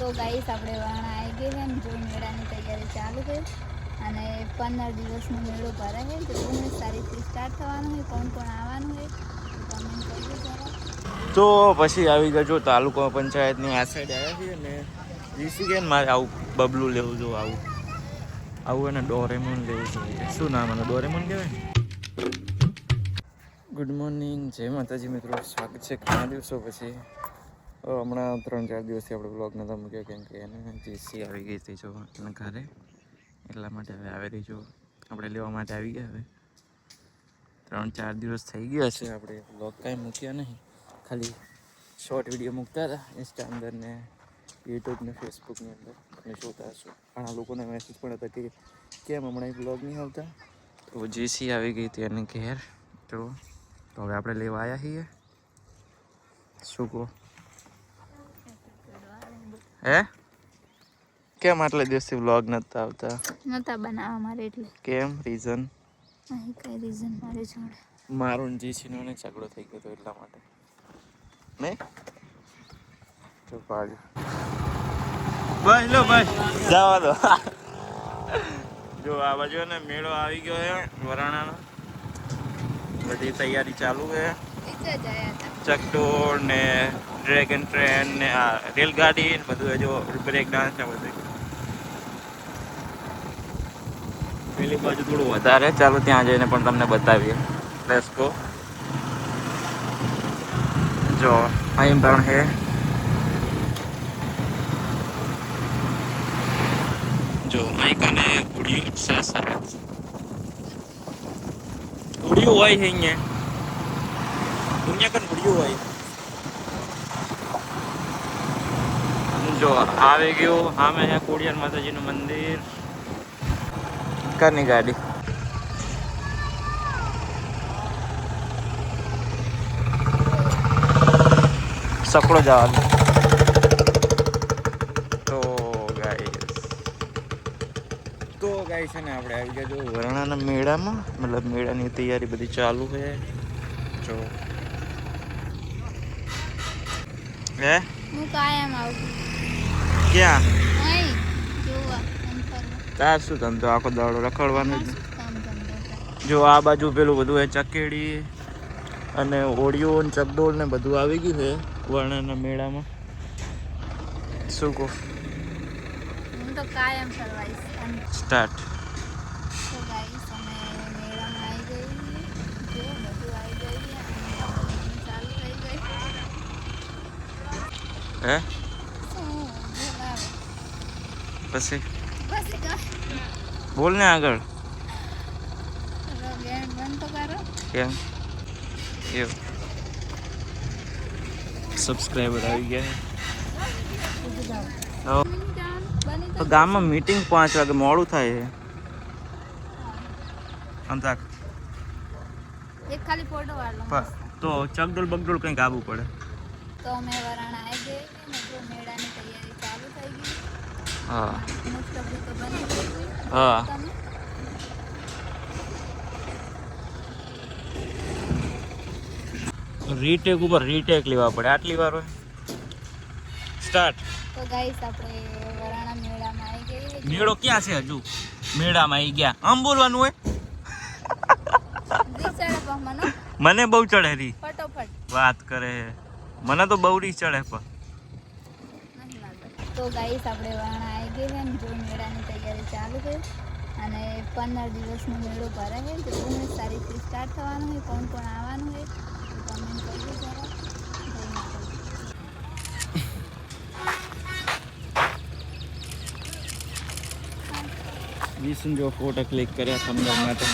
તો ગાઈસ આપણે વાણા આવી ગઈ છે ને જો મેળાની તૈયારી ચાલુ છે અને 15 દિવસનો મેળો ભરાય છે તો 19 તારીખથી સ્ટાર્ટ થવાનું છે. કોણ કોણ આવવાનું છે તો કમેન્ટ કરજો જરા. તો પછી આવી ગયો તાલુકા પંચાયતની આ સાઈડ આવ્યા છીએ ને જીસી કે મારે આવું બબલું લેવું જો આવું એને ડોરેમોન લેવું જોઈએ. શું નામ એનું ડોરેમોન કહેવાય. ગુડ મોર્નિંગ, જય માતાજી મિત્રો, સ્વાગત છે ઘણા દિવસો પછી. હમણાં 3-4 દિવસથી આપણે બ્લોગ નહોતા મૂક્યો કેમ કે એને જીસી આવી ગઈ હતી જો એના ઘરે, એટલા માટે હવે આવી રહી જો આપણે લેવા માટે આવી ગયા. હવે 3-4 દિવસ થઈ ગયા છે આપણે બ્લોગ કાંઈ મૂક્યા નહીં, ખાલી શોર્ટ વિડીયો મૂકતા હતા ઇન્સ્ટા અંદર ને યુટ્યુબ ને ફેસબુકની અંદર. તમે જોતા હશો ઘણા લોકોને મેસેજ પણ હતા કે કેમ હમણાં બ્લોગ નહીં આવતા. તો જીસી આવી ગઈ હતી એને ઘેર તો હવે આપણે લેવા આવ્યા છીએ. શું કહો હે? કેમ આટલા દિવસથી વ્લોગ નતા આવતા? નતા બનાવવા મારે એટલે. કેમ? રીઝન? અહીં કઈ રીઝન મારે જોડે. મારો ને જીસીનો ને ઝઘડો થઈ ગયો હતો એટલા માટે. નહીં તો પાડ્યો બસ લો બસ જવા દો. જો આ બાજુ ને મેળો આવી ગયો છે વરાણાનો, બધી તૈયારી ચાલુ છે. ચકડોળ ને ડ્રેગન ટ્રેન ને આ રેલગાડી ને બધું, જો બ્રેક ડાન્સ ને બધું. પેલી બાજુ થોડું વધારે, ચાલો ત્યાં જઈને પણ તમને બતાવીએ. Let's go. જો અહીં પણ છે. જો અહીં કને ઉડિયું સરસ ઉડિયું હોય છે અહીંયા. દુનિયા કન ઉડિયું હોય. જો આવી ગયું સામે છે ખોડિયાર માતાજીનું મંદિર. કરની ગાડી સકડો જવા દો. તો ગાઈસ છે ને આપણે આવી ગયા જો વરણાના મેળામાં, મતલબ મેળાની તૈયારી બધી ચાલુ છે. જો હે હું કાયમ આવું. ક્યાં? અહીં જોવા અંતર. તાર શું ધંધો આખો દાડો રખડવાનું જ. કામ ધંધો. જો આ બાજુ પેલું બધું એ ચકેડી અને ઓડિયો ને ચકડોળ ને બધું આવી ગયું છે વરણાના મેળામાં. શું કહો? હું તો કાયમ ફરવાઈશ. સ્ટાર્ટ. તો ગાઈસ અમે મેળામાં આવી ગઈ, જો બધું આવી ગઈ ચાલુ થઈ ગઈ. હે શું બોલાવે પછી પછી કા બોલ ને આગળ. ગેમ બંધ તો કરો. કેમ એવું? સબસ્ક્રાઈબર આવી ગયા. તો ગામમાં મીટિંગ 5 વાગે મોડું થાય છે. અંધાક એક ખાલી ફોટો વાળો તો ચકડોળ બગડોળ કંઈક આવવું પડે. તો અમે વરાણા આવી ગઈ ને જો મેળાની તૈયારી ચાલુ થઈ ગઈ. હા મોસ્ટ ઓફ તો બની ગઈ. હા રીટેક ઉપર રીટેક લેવા પડે, આટલી વાર હોય. સ્ટાર્ટ. તો ગાઈસ આપણે વરાણા મેળામાં આવી ગઈ. મેળો ક્યાં છે? હજુ મેળામાં આવી ગયા આમ બોલવાનું હોય. મને બહુ ચડે રી ફટોફટ વાત કરે. મને તો બહુ રી ચડે પણ. તો ગાઈસ આપણે વરાણા આવી ગઈ છે ને જો મેળાની તૈયારી ચાલુ છે અને 15 દિવસનો મેળો ભરાય છે તો 19 તારીખથી સ્ટાર્ટ થવાનું છે. કોણ કોણ આવવાનું છે તો કમેન્ટ કરજો જરા. વિસન જો ફોટો ક્લિક કર્યા સમજવા માટે.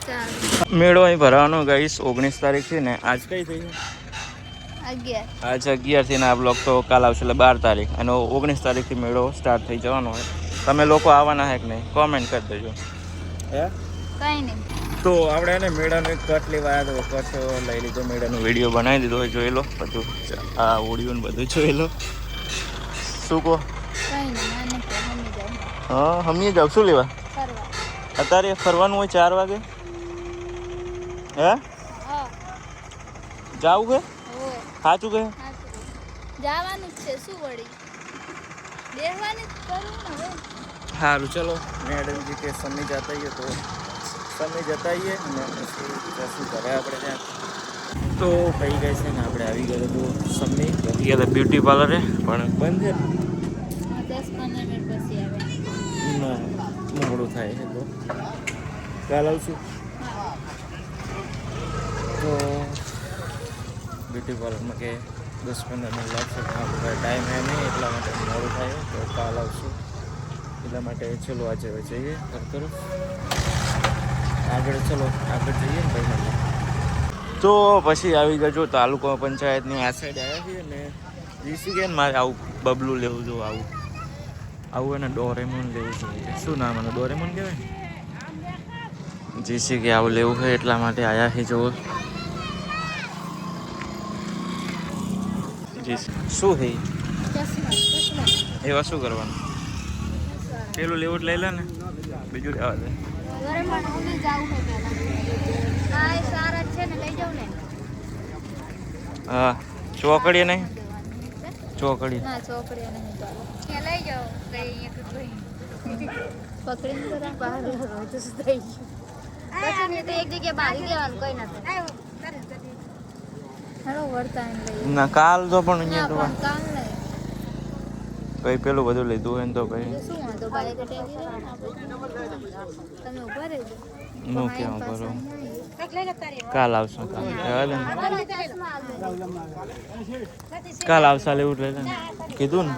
ચાલો મેળો અહીં ભરવાનો ગાઈસ 19 તારીખથી ને આજ કઈ થઈ છે? 11. આજ 11 થી ને આ બ્લોગ તો કાલ આવશે એટલે 12 તારીખ અને 19 તારીખથી મેળો સ્ટાર્ટ થઈ જવાનો હોય. તમે લોકો આવવાના હે કે નહીં કોમેન્ટ કરી દેજો. હે કઈ નહીં. તો આપણે એને મેળાનો એક કટ લેવા આવ્યા તો કટ લઈ લીધો, મેળાનો વિડીયો બનાવી દીધો હોય, જોઈ લો બધું. આ ઓડિયો ને બધું જોઈ લો. શું કહો? કઈ નહીં મને મમ્મી જાય હા હમીએ જાવ. શું લેવા? ફરવા. અત્યારે ફરવાનું હોય 4 વાગે. હે હા જાવું કે હોય સાચું કે? સાચું. જવાનું જ છે શું વળી બેહવાની જ કરું ને હવે સારું ચલો મેડમ જી કે સમી જતા આવીએ તો સમી જતા આવીએ અને પછી જશું ઘરે આપણે ત્યાં તો કહી ગઈ છે ને આપણે આવી ગયા તો સમી ગયા હતા બ્યુટી પાર્લરે પણ બંધ છે 10-15 મિનિટ પછી આવે ના મોડું થાય છે તો કાલ આવશું તો બ્યુટી પાર્લરમાં કે 10-15 મિનિટ લાગશે પણ આપણે ટાઈમ હે નહીં એટલા માટે મોડું થાય તો કાલ આવશું એટલા માટે ચલો આજે હવે જઈએ તરફ આગળ ચલો આગળ જઈએ ને ભાઈ તો પછી આવી ગયો તાલુકા પંચાયતની આ સાઈડ આવ્યા છીએ ને જીસી કે મારે આવું બબલું લેવું જો આવું આવું એને ડોરેમોન લેવું છે શું નામ એનું ડોરેમોન કહેવાય જીસી કે આવું લેવું છે એટલા માટે આવ્યા છે જો જીસી શું છે એવા શું કરવાનું પેલું લેવું જ લઈ લે ને બીજું લેવા દે હા ચોકડીએ નહીં ચોકડી ના ચોકડીઓ નહીં ચાલો કે લઈ જાઓ કઈ અહીંયા પકડીને જરા બહાર રોજ થઈ ગયું પછી તો એક જગ્યાએ બાંધી દેવાનું કઈ નથી હેલો વર્તાન લઈ ના કાલ તો પણ અહીંયા તો પણ કામ નહીં કઈ પેલું બધું લીધું હોય ને તો કઈ શું વાંધો બાઈક ટેકી તમે ઉભા રહેજો નું કેમ કરો કાલ આવશું કાલ આવશા લેવું લઈ લે કીધું ને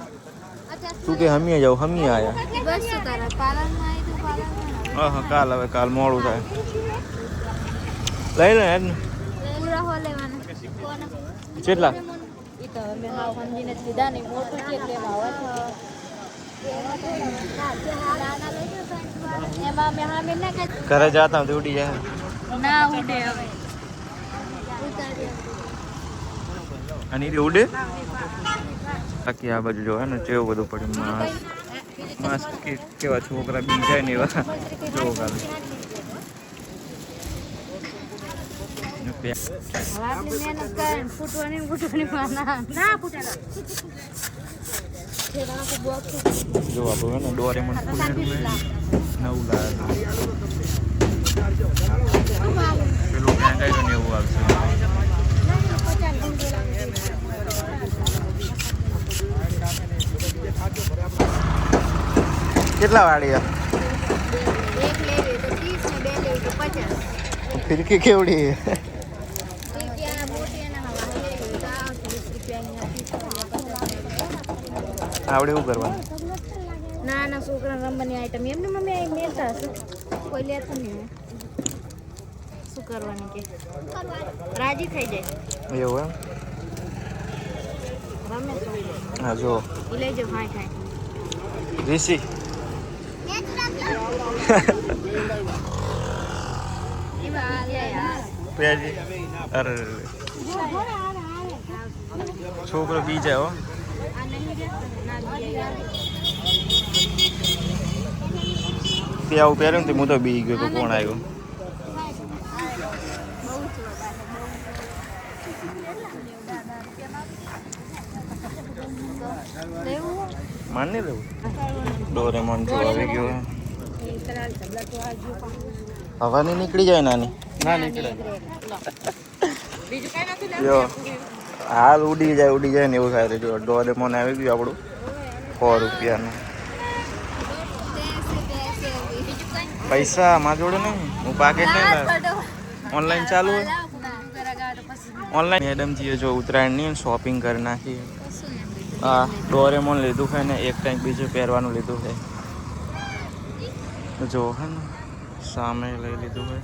તું કે હમીએ જાવ હમીએ આયા બસ શું તારા પાલનમાં આવી તું પાલનમાં હા કાલ હવે કાલ મોડું થાય લઈ લે યાર ને રહો લેવાના કોને કેટલા ઈ તો મે હાવ સમજીને લીધા નહીં મોટું છે એટલે આવે એમાં મે હા મે ના ઘરે જાતા હું તો ઉડી જાય ના ઉડે હવે અને એ ઉડે બાકી આ બાજુ જો હે ને ચેવું બધું પડ્યું માસ કેવા છોકરા બી જાય ને એવા જો કાલે આપની મહેનત કરે ફૂટવાની ના ફૂટેલા જો આપણું હે ને ડોરેમોન નવું લાવે પેલું ક્યાં ગયું ને એવું આવશે કેટલા વાળી એક લેવી તો 30 ને બે લેવી તો 50 ફિરકી કેવડી આવડે એવું કરવાનું ના ના છોકરા રમવાની આઈટમ એમને મમ્મી મેળતા હશે કોઈ લેતું નહીં શું કરવાનું કે રાજી થઈ જાય એવું એમ રમે હા જો એ લઈ જાઓ હાય હાય ઋષિ પેજી અરે છોકરો બી જાય હો તે આવું પહેર્યું ને હું તો બી ગયો તો કોણ આવ્યું માન નહીં લેવું ડોરેમોન જો આવી ગયો હવા નહીં નીકળી જાય નાની ના નીકળે જો હાલ ઉડી જાય ને એવું થાય જો ડોરેમોન આવી ગયું આપણું 100 રૂપિયાનું પૈસા મારા જોડે નહીં હું પાકેટ નહીં ઓનલાઈન ચાલુ હોય ઓનલાઈન મેડમજીએ જો ઉત્તરાયણની શોપિંગ કરી નાખી હા ડોરેમોન લીધું છે ને એક ટાઈમ બીજું પહેરવાનું લીધું છે જો હે ને સામે લઈ લીધું છે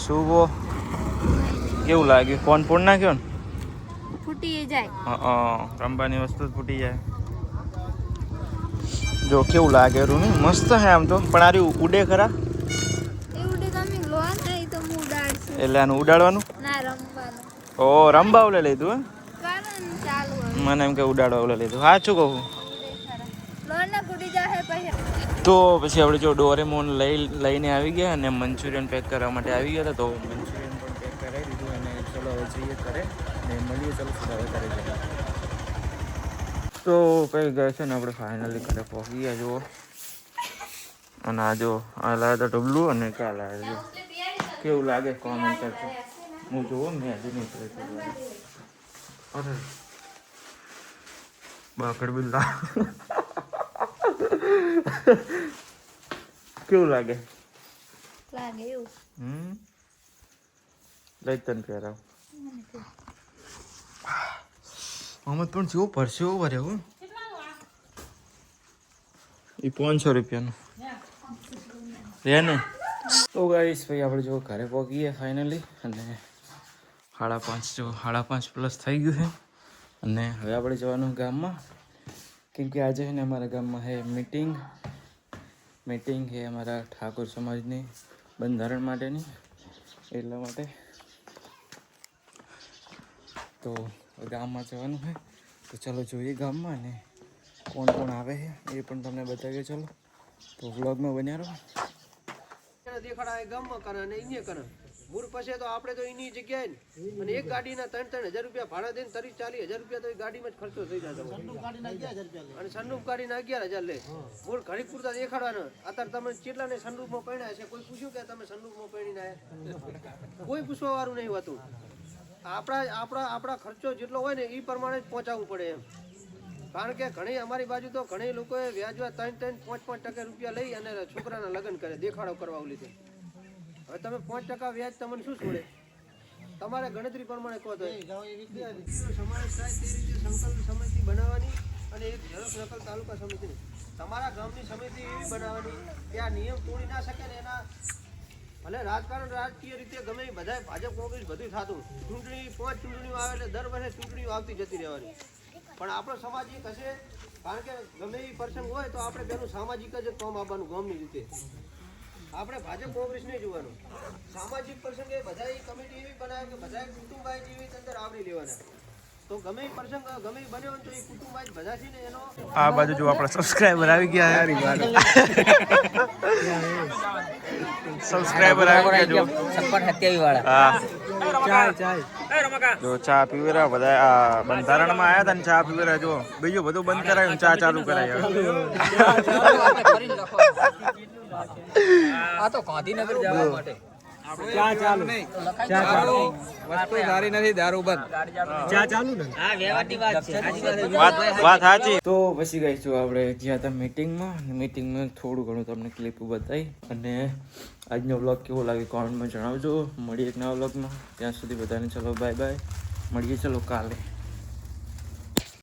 શું વો કેવું લાગ્યું કોણ પૂर्ण નાખ્યો ને ફૂટી જાય હા રમવાની વસ્તુ ફૂટી જાય જો કેવું લાગે રૂ ને મસ્ત હે આમ તો પણ આરી ઉડે ખરા એ ઉડે તમે લો નહીં તો હું ઉડાડશું એટલે આનું ઉડાડવાનું ના રમવાનું ઓ રંબા ઓલે લીધું હે કારણ ચાલુ હવે મને એમ કે ઉડાડવા ઓલે લીધું સાચું કહું લોન ના ફૂટી જાય પછી તો પછી આપણે જો ડોરેમોન લઈને આવી ગયા અને મંચુરિયન પેક કરવા માટે આવી ગયા હતા તો મંચુરિયન પણ પેક કરાવી દીધું અને ચલો હવે જઈએ ઘરે ને મળીએ ચલો હવે ઘરે જઈએ તો કઈ ગયા છે ને આપણે ફાઇનલી ઘરે પહોંચી ગયા જુઓ. અને આ જો આ લાવ્યા હતા ડબલું અને ક્યાં લાવ્યા જો કેવું લાગે કોમેન્ટ કરજો. હું જોવો મેં હજુ નહીં કરે. અરે બાકડ બિલ્લા કેવું લાગે એવું લઈ તને પહેરાવ. આમાં પણ જેવો પરસેવો ભર્યો હું એ 500 રૂપિયાનું રે ને. તો ગાઈસ ભાઈ આપણે જો ઘરે પહોંચી ગયા ફાઇનલી અને 5:30 જો 5:30+ થઈ ગયું છે. અને હવે આપણે જવાનું ગામમાં કેમ કે આજે છે ને અમારા ગામમાં છે મીટિંગ છે અમારા ઠાકોર સમાજની બંધારણ માટેની એટલા માટે તો ગામમાં જવાનું છે. તો ચાલો જોઈએ ગામમાં ને કોણ કોણ આવે છે એ પણ તમને બતાવીએ. ચાલો તો વ્લોગમાં બન્યા રહો. દેખાડા ગામમાં કરે અને અહીંયા કરે મૂળ પછી તો આપણે તો એની જગ્યાએ ને અને એક ગાડીના 3,000 રૂપિયા ભાડા દઈને 30,000-40,000 રૂપિયા તો એ ગાડીમાં જ ખર્ચો થઈ જાય અને સનરૂફ ગાડીના 11,000 લે. મૂળ ઘડી પૂરતા દેખાડવાના. અત્યારે તમે કેટલાને સનરૂફમાં પહેણ્યા છે કોઈ પૂછ્યું કે તમે સનરૂફમાં પહેણીને આવ્યા? કોઈ પૂછવા વાળું નહીં હોતું. આપણા ખર્ચો જેટલો હોય ને એ પ્રમાણે જ પહોંચાડવું પડે એમ. કારણ કે ઘણી અમારી બાજુ તો ઘણી લોકોએ વ્યાજવા 3-5% રૂપિયા લઈ અને છોકરાના લગ્ન કરે દેખાડો કરવા લીધે. હવે તમે 5% વ્યાજ તમને શું છોડે? તમારે ગણતરી પ્રમાણે કહો તો સમાવેશ થાય તે રીતે સંકલ્પ સમિતિ બનાવવાની અને એક ઝડપ નકલ તાલુકા સમિતિની તમારા ગામની સમિતિ એવી બનાવવાની કે આ નિયમ તોડી ના શકે ને એના ભલે રાજકારણ રાજકીય રીતે ગમે બધા ભાજપ કોંગ્રેસ બધું થતું ચૂંટણી 5 ચૂંટણીઓ આવે એટલે દર વર્ષે ચૂંટણીઓ આવતી જતી રહેવાની. પણ આપણો સામાજિક હશે કારણ કે ગમે એ પ્રસંગ હોય તો આપણે પેલું સામાજિક જ કામ આપવાનું ગામની રીતે. આપણે ભાજપ કોંગ્રેસ નહીં જોવાનું. સામાજિક પ્રસંગે બધા કમિટી એવી બનાવે કે બધા કુટુંબાઈ જેવી અંદર આવરી લેવાના. તો ગમે એ પ્રસંગ ગમે એ બન્યો તો એ કુટુંબાઈ બધા છે ને એનો આ બાજુ જો આપણા સબસ્ક્રાઇબર આવી ગયા યાર. સબસ્ક્રાઇબર આવી ગયા જો 57 વાળા. જો ચા પીવેરા બધા આ બંધારણમાં આવ્યા હતા ને ચા પીવેરા જો બીજું બધું બંધ કરાયું ચા ચાલુ કરાયું. આ તો ગાંધીનગર જવા માટે ચા ચાલુ વસ્તુ સારી નથી દારૂ બંધ. ચા ચાલુ ને આ વ્યવહારની વાત છે. વાત સાચી. તો પછી ગઈ છું આપણે જ્યાં હતા મીટિંગમાં થોડું ઘણું તમને ક્લિપ બતાવી. અને આજનો વ્લોગ કેવો લાગે કોમેન્ટમાં જણાવજો. મળીએ એક નવા વ્લોગમાં. ત્યાં સુધી બધાને ચલો બાય બાય. મળીએ ચલો કાલે.